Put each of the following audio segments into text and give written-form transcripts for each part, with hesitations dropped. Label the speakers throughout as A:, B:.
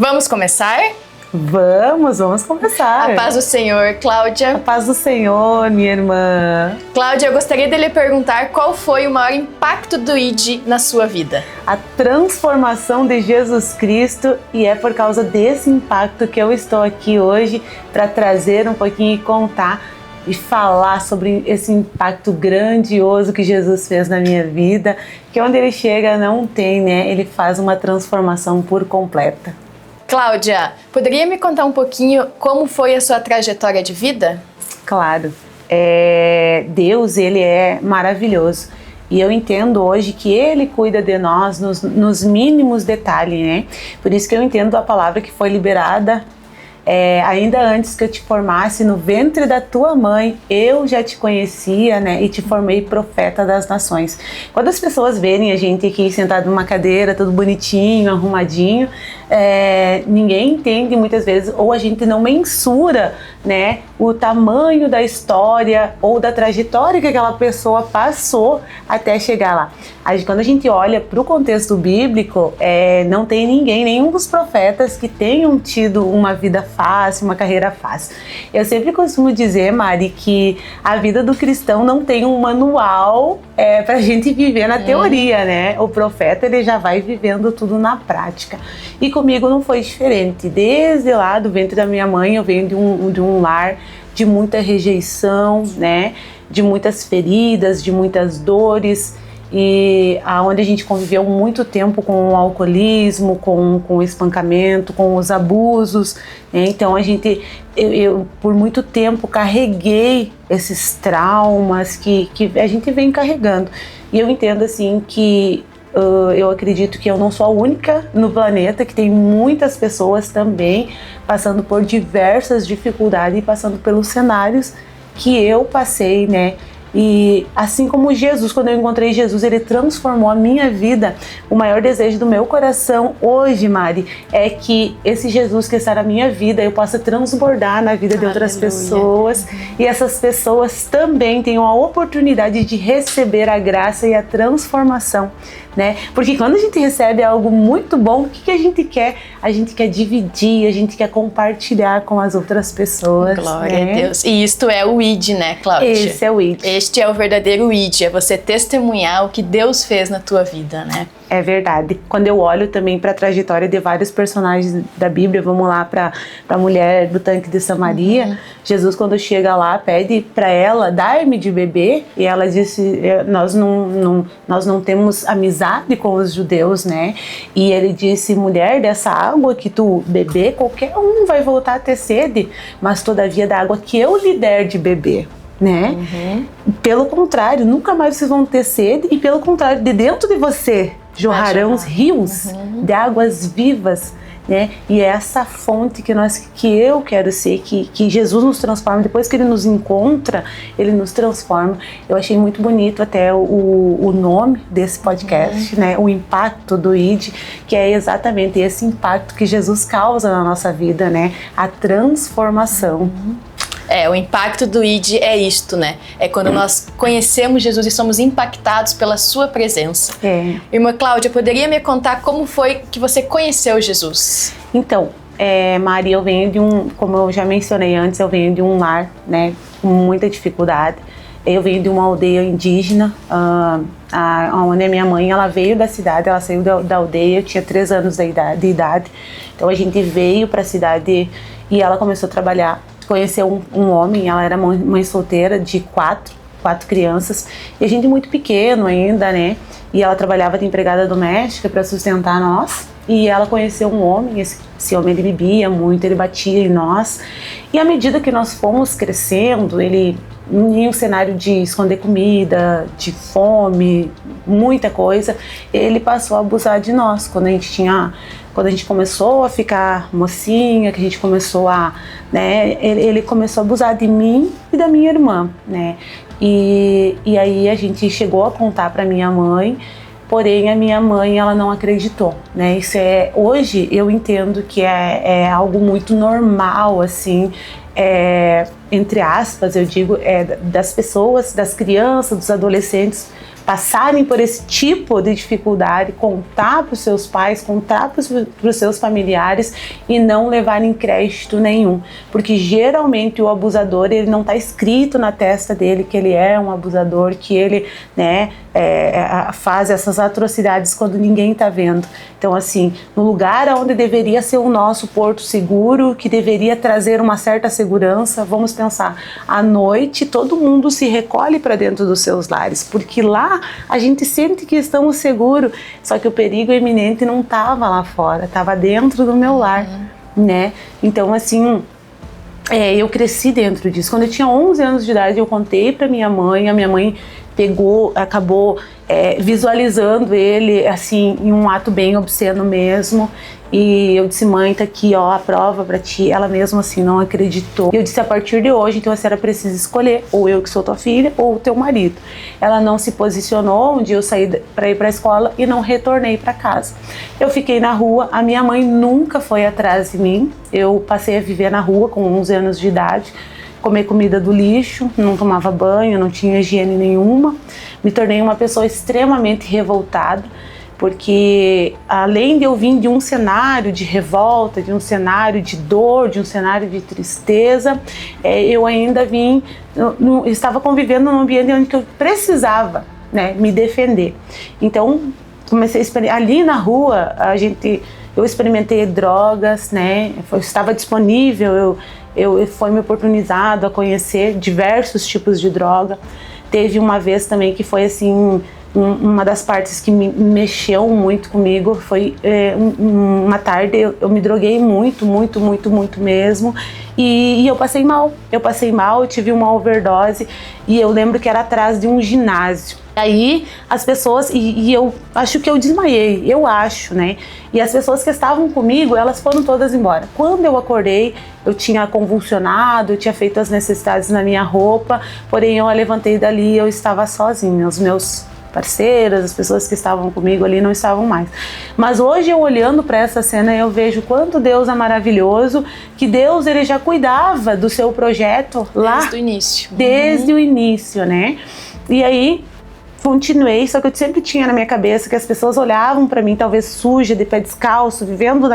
A: Vamos começar?
B: Vamos começar.
A: A paz do Senhor, Cláudia.
B: A paz do Senhor, minha irmã.
A: Cláudia, eu gostaria de lhe perguntar qual foi o maior impacto do ID na sua vida?
B: A transformação de Jesus Cristo, e é por causa desse impacto que eu estou aqui hoje para trazer um pouquinho e contar e falar sobre esse impacto grandioso que Jesus fez na minha vida, que onde ele chega não tem, né? Ele faz uma transformação por completa.
A: Cláudia, poderia me contar um pouquinho como foi a sua trajetória de vida?
B: Claro, Deus, ele é maravilhoso. E eu entendo hoje que Ele cuida de nós nos mínimos detalhes, né? Por isso que eu entendo a palavra que foi liberada ainda antes que eu te formasse no ventre da tua mãe, eu já te conhecia, né? E te formei profeta das nações. Quando as pessoas verem a gente aqui sentado numa cadeira, tudo bonitinho, arrumadinho, ninguém entende muitas vezes, ou a gente não mensura, né, o tamanho da história ou da trajetória que aquela pessoa passou até chegar lá. Quando a gente olha para o contexto bíblico, não tem ninguém, nenhum dos profetas que tenham tido uma vida fácil, uma carreira fácil. Eu sempre costumo dizer, Mari, que a vida do cristão não tem um manual para a gente viver na teoria, né? O profeta, ele já vai vivendo tudo na prática. E comigo não foi diferente. Desde lá do ventre da minha mãe, eu venho de um lar de muita rejeição, né? De muitas feridas, de muitas dores, e onde a gente conviveu muito tempo com o alcoolismo, com o espancamento, com os abusos, né? Então eu por muito tempo carreguei esses traumas que a gente vem carregando. E eu entendo assim que eu acredito que eu não sou a única no planeta, que tem muitas pessoas também passando por diversas dificuldades e passando pelos cenários que eu passei, né? E assim como Jesus, quando eu encontrei Jesus, ele transformou a minha vida. O maior desejo do meu coração hoje, Mari, é que esse Jesus que está na minha vida, eu possa transbordar na vida de outras pessoas, e essas pessoas também tenham a oportunidade de receber a graça e a transformação, né? Porque quando a gente recebe algo muito bom, o que a gente quer? A gente quer dividir, a gente quer compartilhar com as outras pessoas.
A: Glória a Deus. E isto é o ID, né, Cláudia?
B: Esse é o ID.
A: Este é o verdadeiro ID, é você testemunhar o que Deus fez na tua vida, né?
B: É verdade. Quando eu olho também para a trajetória de vários personagens da Bíblia, vamos lá para a mulher do tanque de Samaria, Jesus, quando chega lá, pede para ela dar-me de beber, e ela disse, nós não temos amizade com os judeus, né? E ele disse, mulher, dessa água que tu beber, qualquer um vai voltar a ter sede, mas todavia da água que eu lhe der de beber, né? Pelo contrário, nunca mais vocês vão ter sede, e pelo contrário, de dentro de você jorrarão os rios de águas vivas, né? E é essa fonte que eu quero ser, que Jesus nos transforma. Depois que ele nos encontra, ele nos transforma. Eu achei muito bonito até o nome desse podcast, né? O impacto do ID, que é exatamente esse impacto que Jesus causa na nossa vida, né? A transformação.
A: O impacto do ID é isto, né? É quando nós conhecemos Jesus e somos impactados pela sua presença. Irmã Cláudia, poderia me contar como foi que você conheceu Jesus?
B: Então, Maria, eu venho como eu já mencionei antes, eu venho de um lar, né, com muita dificuldade. Eu venho de uma aldeia indígena, onde a minha mãe, ela veio da cidade, ela saiu da aldeia, eu tinha 3 anos de idade. Então a gente veio para a cidade e ela começou a trabalhar. Conheceu um homem, ela era mãe solteira de quatro crianças, e a gente muito pequeno ainda, né? E ela trabalhava de empregada doméstica para sustentar nós. E ela conheceu um homem, esse homem, ele bebia muito, ele batia em nós. E à medida que nós fomos crescendo, ele, em um cenário de esconder comida, de fome, muita coisa, ele passou a abusar de nós. Quando a gente começou a ficar mocinha, que a gente começou né, ele começou a abusar de mim e da minha irmã, né? E aí a gente chegou a contar para minha mãe, porém a minha mãe, ela não acreditou, né? Isso hoje eu entendo que é algo muito normal, assim, entre aspas, eu digo, das pessoas, das crianças, dos adolescentes, passarem por esse tipo de dificuldade, contar para os seus pais, contar para os seus familiares e não levarem crédito nenhum, porque geralmente o abusador, ele não está escrito na testa dele que ele é um abusador, que ele, né, faz essas atrocidades quando ninguém está vendo. Então, assim, no lugar onde deveria ser o nosso porto seguro, que deveria trazer uma certa segurança, vamos pensar, à noite todo mundo se recolhe para dentro dos seus lares, porque lá a gente sente que estamos seguros, só que o perigo iminente não estava lá fora, estava dentro do meu lar, né? Então, assim, eu cresci dentro disso. Quando eu tinha 11 anos de idade, eu contei para minha mãe, a minha mãe acabou visualizando ele, assim, em um ato bem obsceno mesmo. E eu disse, mãe, tá aqui, ó, a prova pra ti. Ela mesmo assim não acreditou. E eu disse, a partir de hoje, então a senhora precisa escolher, ou eu que sou tua filha, ou o teu marido. Ela não se posicionou. Um dia eu saí pra ir pra escola e não retornei pra casa. Eu fiquei na rua, a minha mãe nunca foi atrás de mim. Eu passei a viver na rua com 11 anos de idade, comer comida do lixo, não tomava banho, não tinha higiene nenhuma. Me tornei uma pessoa extremamente revoltada, porque além de eu vir de um cenário de revolta, de um cenário de dor, de um cenário de tristeza, eu ainda estava convivendo num ambiente onde eu precisava, né, me defender. Então, comecei ali na rua, eu experimentei drogas, né, estava disponível, foi me oportunizado a conhecer diversos tipos de droga. Teve uma vez também que foi assim, uma das partes que me mexeu muito comigo, foi uma tarde eu me droguei muito mesmo, e eu passei mal, eu tive uma overdose, e eu lembro que era atrás de um ginásio. Aí as pessoas, e eu acho que eu desmaiei, né? E as pessoas que estavam comigo, elas foram todas embora. Quando eu acordei, eu tinha convulsionado, eu tinha feito as necessidades na minha roupa, porém eu a levantei dali e eu estava sozinha. Os meus parceiros, as pessoas que estavam comigo ali não estavam mais. Mas hoje, eu olhando para essa cena, eu vejo quanto Deus é maravilhoso, que Deus, ele já cuidava do seu projeto lá
A: desde o início.
B: Desde o início, né? E aí continuei, só que eu sempre tinha na minha cabeça que as pessoas olhavam para mim, talvez suja, de pé descalço, vivendo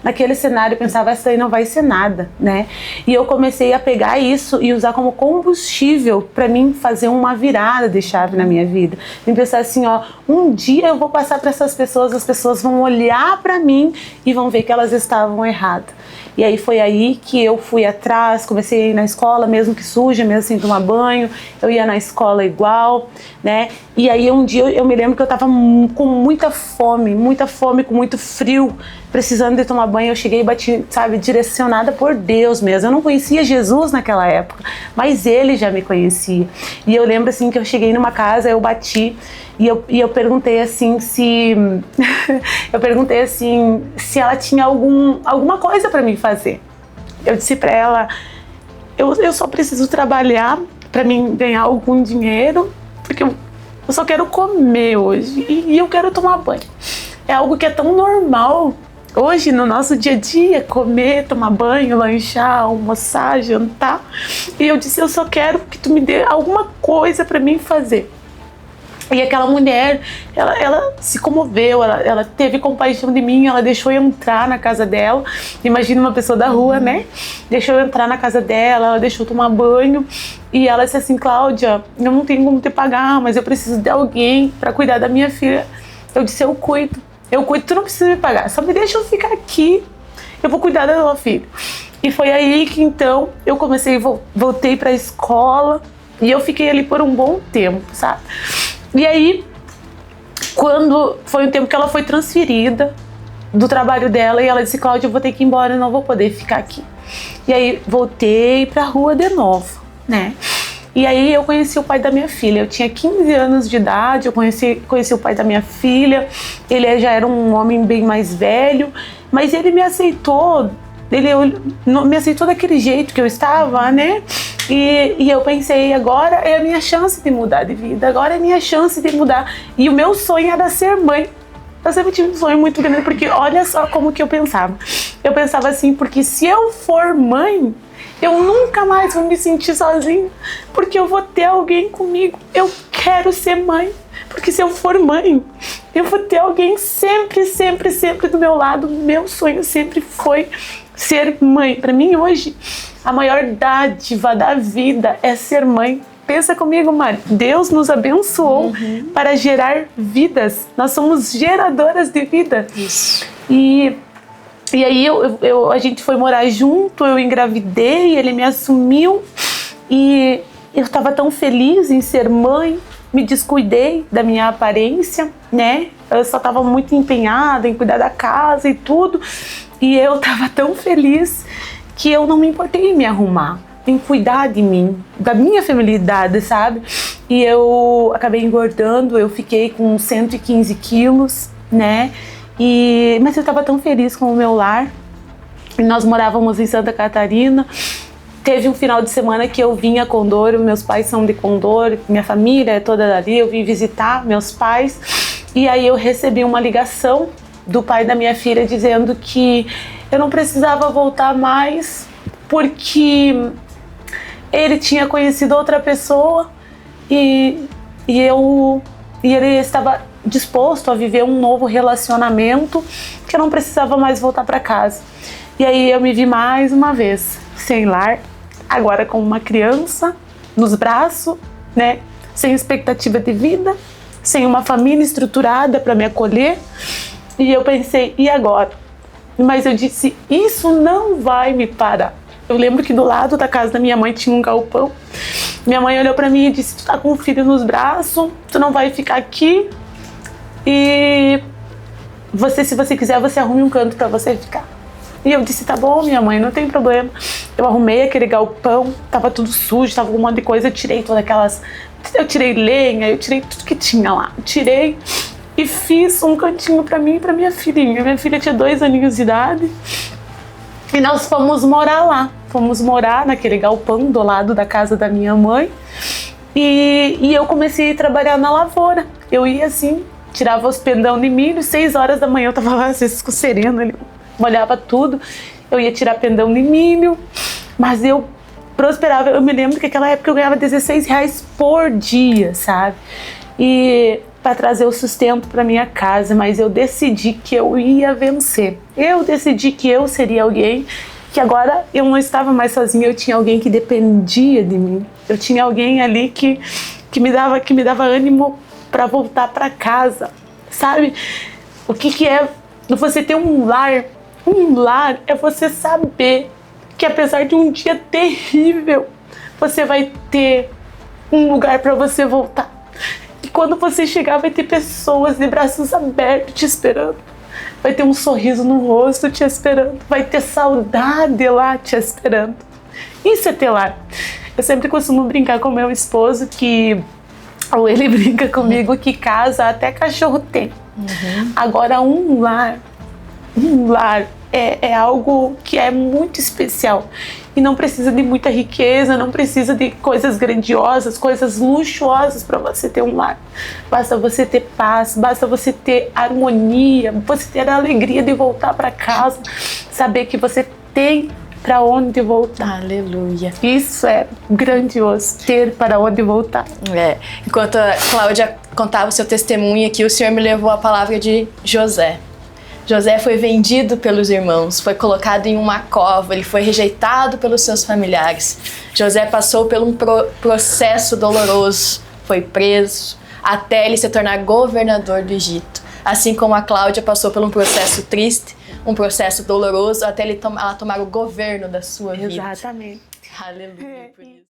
B: naquele cenário, e pensava, essa aí não vai ser nada, né? E eu comecei a pegar isso e usar como combustível para mim fazer uma virada de chave na minha vida. E pensar assim, ó, um dia eu vou passar para essas pessoas, as pessoas vão olhar para mim e vão ver que elas estavam erradas. E aí foi aí que eu fui atrás, comecei a ir na escola, mesmo que suja, mesmo sem tomar banho, eu ia na escola igual, né? E aí um dia eu me lembro que eu tava com muita fome, com muito frio, precisando de tomar banho. Eu cheguei e bati, sabe, direcionada por Deus mesmo. Eu não conhecia Jesus naquela época, mas Ele já me conhecia. E eu lembro assim que eu cheguei numa casa, eu bati e eu perguntei assim se se ela tinha alguma coisa para mim fazer. Eu disse para ela, eu só preciso trabalhar para mim ganhar algum dinheiro, porque eu só quero comer hoje e eu quero tomar banho. É algo que é tão normal hoje no nosso dia a dia, comer, tomar banho, lanchar, almoçar, jantar. E eu disse, eu só quero que tu me dê alguma coisa para mim fazer. E aquela mulher, ela se comoveu, ela teve compaixão de mim, ela deixou eu entrar na casa dela. Imagina uma pessoa da rua, né? Deixou eu entrar na casa dela, ela deixou eu tomar banho. E ela disse assim, Cláudia, eu não tenho como te pagar, mas eu preciso de alguém para cuidar da minha filha. Eu disse, eu cuido, tu não precisa me pagar, só me deixa eu ficar aqui, eu vou cuidar da tua filha. E foi aí que então eu voltei para a escola e eu fiquei ali por um bom tempo, sabe? E aí, quando foi um tempo que ela foi transferida do trabalho dela, e ela disse, Cláudia, eu vou ter que ir embora, eu não vou poder ficar aqui. E aí, voltei pra rua de novo, né? E aí, eu conheci o pai da minha filha. Eu tinha 15 anos de idade, eu conheci o pai da minha filha. Ele já era um homem bem mais velho, mas ele me aceitou. Ele me aceitou daquele jeito que eu estava, né? E eu pensei, agora é a minha chance de mudar de vida, agora é a minha chance de mudar. E o meu sonho era ser mãe. Eu sempre tive um sonho muito grande, porque olha só como que eu pensava. Eu pensava assim, porque se eu for mãe, eu nunca mais vou me sentir sozinha, porque eu vou ter alguém comigo. Eu quero ser mãe, porque se eu for mãe, eu vou ter alguém sempre, sempre, sempre do meu lado. Meu sonho sempre foi ser mãe. Para mim hoje, a maior dádiva da vida é ser mãe. Pensa comigo, Mari, Deus nos abençoou para gerar vidas. Nós somos geradoras de vida.
A: Isso.
B: E aí a gente foi morar junto, eu engravidei, ele me assumiu e eu estava tão feliz em ser mãe, me descuidei da minha aparência, né? Eu só estava muito empenhada em cuidar da casa e tudo, e eu estava tão feliz que eu não me importei em me arrumar, em cuidar de mim, da minha feminilidade, sabe? E eu acabei engordando, eu fiquei com 115 quilos, né? Mas eu estava tão feliz com o meu lar. Nós morávamos em Santa Catarina. Teve um final de semana que eu vim a Condor, meus pais são de Condor, minha família é toda dali, eu vim visitar meus pais. E aí eu recebi uma ligação do pai da minha filha dizendo que eu não precisava voltar mais porque ele tinha conhecido outra pessoa e ele estava disposto a viver um novo relacionamento, que eu não precisava mais voltar para casa. E aí eu me vi mais uma vez sem lar, agora com uma criança nos braços, né, sem expectativa de vida, sem uma família estruturada para me acolher. E eu pensei, e agora? Mas eu disse, isso não vai me parar. Eu lembro que do lado da casa da minha mãe tinha um galpão. Minha mãe olhou para mim e disse, tu tá com um filho nos braços, tu não vai ficar aqui. E se você quiser, você arrume um canto para você ficar. E eu disse, tá bom, minha mãe, não tem problema. Eu arrumei aquele galpão, tava tudo sujo, tava um monte de coisa, eu tirei todas aquelas... Eu tirei lenha, eu tirei tudo que tinha lá. Eu tirei e fiz um cantinho para mim e para minha filhinha. Minha filha tinha 2 aninhos de idade. E nós fomos morar lá. Fomos morar naquele galpão do lado da casa da minha mãe. E eu comecei a trabalhar na lavoura. Eu ia assim... Tirava os pendão de milho, 6 horas da manhã eu tava lá, às vezes com sereno, ele molhava tudo. Eu ia tirar pendão de milho, mas eu prosperava. Eu me lembro que naquela época eu ganhava R$16 por dia, sabe? E para trazer o sustento para minha casa, mas eu decidi que eu ia vencer. Eu decidi que eu seria alguém que agora eu não estava mais sozinha, eu tinha alguém que dependia de mim. Eu tinha alguém ali que me dava ânimo para voltar para casa, sabe? O que é você ter um lar? Um lar é você saber que apesar de um dia terrível, você vai ter um lugar para você voltar. E quando você chegar, vai ter pessoas de braços abertos te esperando. Vai ter um sorriso no rosto te esperando. Vai ter saudade lá te esperando. Isso é ter lar. Eu sempre costumo brincar com meu esposo ou ele brinca comigo que casa até cachorro tem. Agora um lar é algo que é muito especial e não precisa de muita riqueza, não precisa de coisas grandiosas, coisas luxuosas para você ter um lar. Basta você ter paz, basta você ter harmonia, você ter a alegria de voltar para casa, saber que você tem para onde voltar.
A: Aleluia.
B: Isso é grandioso, ter para onde voltar.
A: Enquanto a Cláudia contava o seu testemunho aqui, o Senhor me levou a palavra de José. José foi vendido pelos irmãos, foi colocado em uma cova, ele foi rejeitado pelos seus familiares. José passou por um processo doloroso, foi preso, até ele se tornar governador do Egito. Assim como a Cláudia passou por um processo triste, um processo doloroso, até ela tomar o governo da sua vida.
B: Exatamente.
A: Aleluia por isso.